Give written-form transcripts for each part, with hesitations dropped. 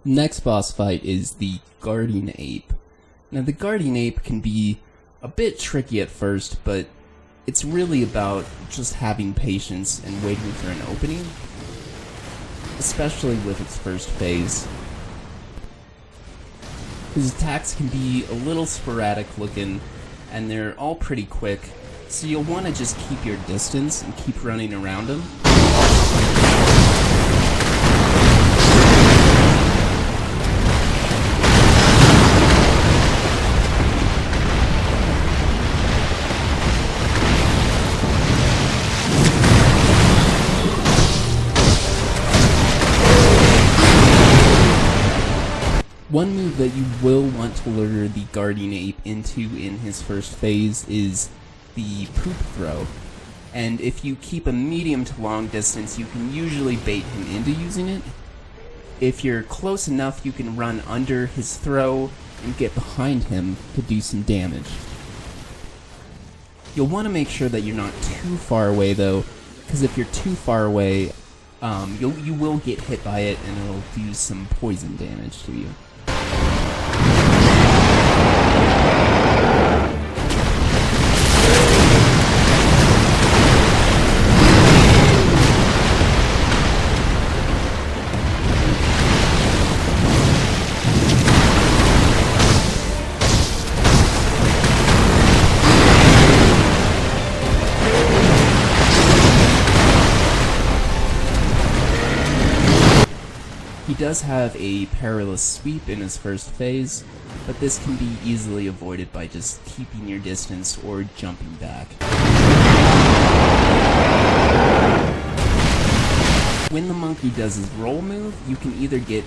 Next boss fight is the Guardian Ape. Now the Guardian Ape can be a bit tricky at first, but it's really about just having patience and waiting for an opening, especially with its first phase. His attacks can be a little sporadic looking, and they're all pretty quick, so you'll want to just keep your distance and keep running around him. One move that you will want to lure the Guardian Ape into in his first phase is the poop throw. And if you keep a medium to long distance, you can usually bait him into using it. If you're close enough, you can run under his throw and get behind him to do some damage. You'll want to make sure that you're not too far away though, because if you're too far away, you will get hit by it and it'll do some poison damage to you. He does have a perilous sweep in his first phase, but this can be easily avoided by just keeping your distance or jumping back. When the monkey does his roll move, you can either get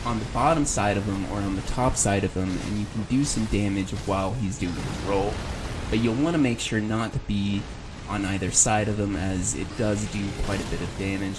on the bottom side of him or on the top side of him, and you can do some damage while he's doing his roll, but you'll want to make sure not to be on either side of him, as it does do quite a bit of damage.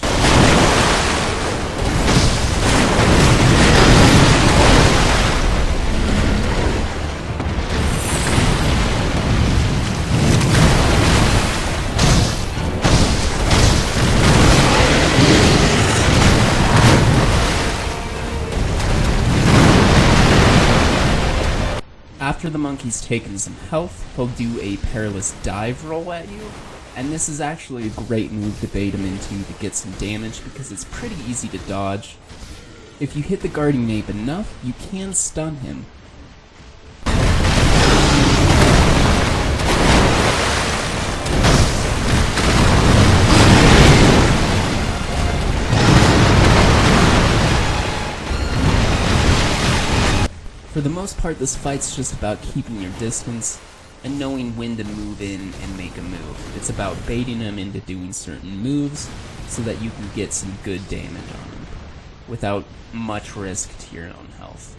After the monkey's taken some health, he'll do a perilous dive roll at you, and this is actually a great move to bait him into to get some damage because it's pretty easy to dodge. If you hit the Guardian Ape enough, you can stun him. For the most part, this fight's just about keeping your distance and knowing when to move in and make a move. It's about baiting him into doing certain moves so that you can get some good damage on him without much risk to your own health.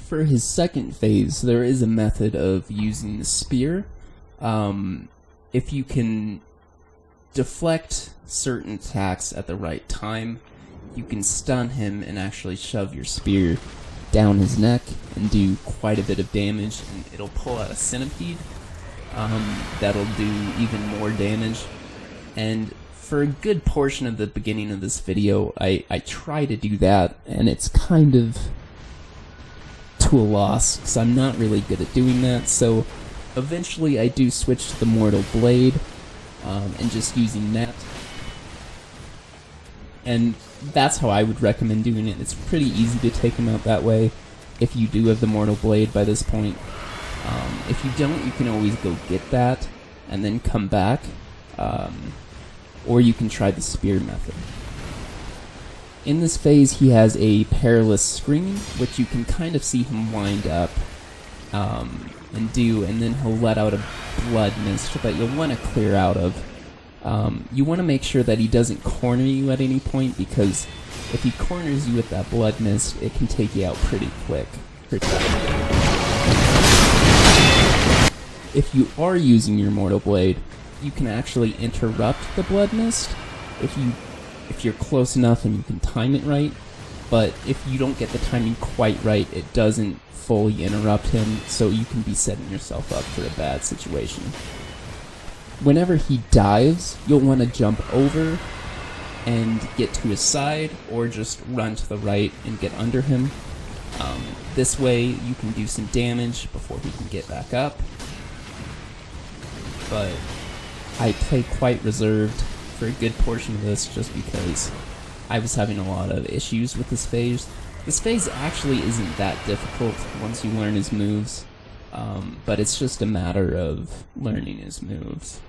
For his second phase, there is a method of using the spear. If you can deflect certain attacks at the right time, you can stun him and actually shove your spear down his neck and do quite a bit of damage, and it'll pull out a centipede that'll do even more damage. And for a good portion of the beginning of this video, I try to do that, and it's kind of to a loss, because I'm not really good at doing that. So eventually I do switch to the Mortal Blade and just using that, and that's how I would recommend doing it. It's pretty easy to take him out that way if you do have the Mortal Blade by this point. If you don't, you can always go get that and then come back, or you can try the spear method. In this phase, he has a perilous scream, which you can kind of see him wind up and do, and then he'll let out a blood mist that you'll want to clear out of. You want to make sure that he doesn't corner you at any point, because if he corners you with that blood mist, it can take you out pretty quick. If you are using your Mortal Blade, you can actually interrupt the blood mist if you're close enough and you can time it right. But if you don't get the timing quite right, it doesn't fully interrupt him, so you can be setting yourself up for a bad situation. Whenever he dives, you'll want to jump over and get to his side, or just run to the right and get under him. This way you can do some damage before he can get back up. But I play quite reserved for a good portion of this just because I was having a lot of issues with this phase. This phase actually isn't that difficult once you learn his moves, but it's just a matter of learning his moves.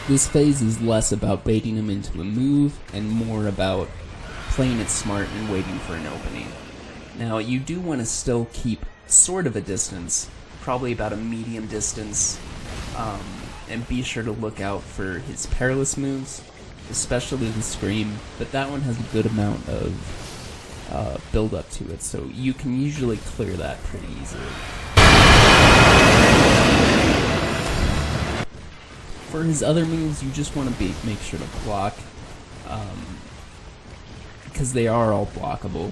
This phase is less about baiting him into a move and more about playing it smart and waiting for an opening. Now, you do want to still keep sort of a distance, probably about a medium distance, and be sure to look out for his perilous moves, especially the Scream, but that one has a good amount of build up to it, so you can usually clear that pretty easily. For his other moves, you just want to make sure to block, because they are all blockable.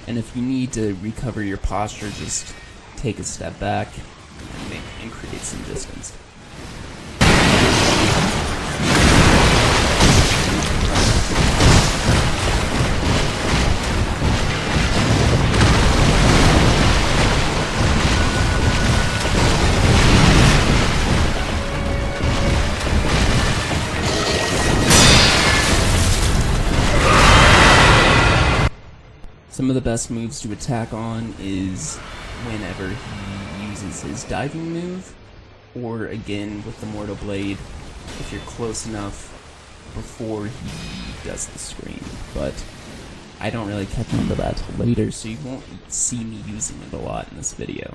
And if you need to recover your posture, just take a step back and create some distance. Some of the best moves to attack on is whenever he uses his diving move, or again with the Mortal Blade, if you're close enough before he does the Scream. But I don't really catch on to that till later, so you won't see me using it a lot in this video.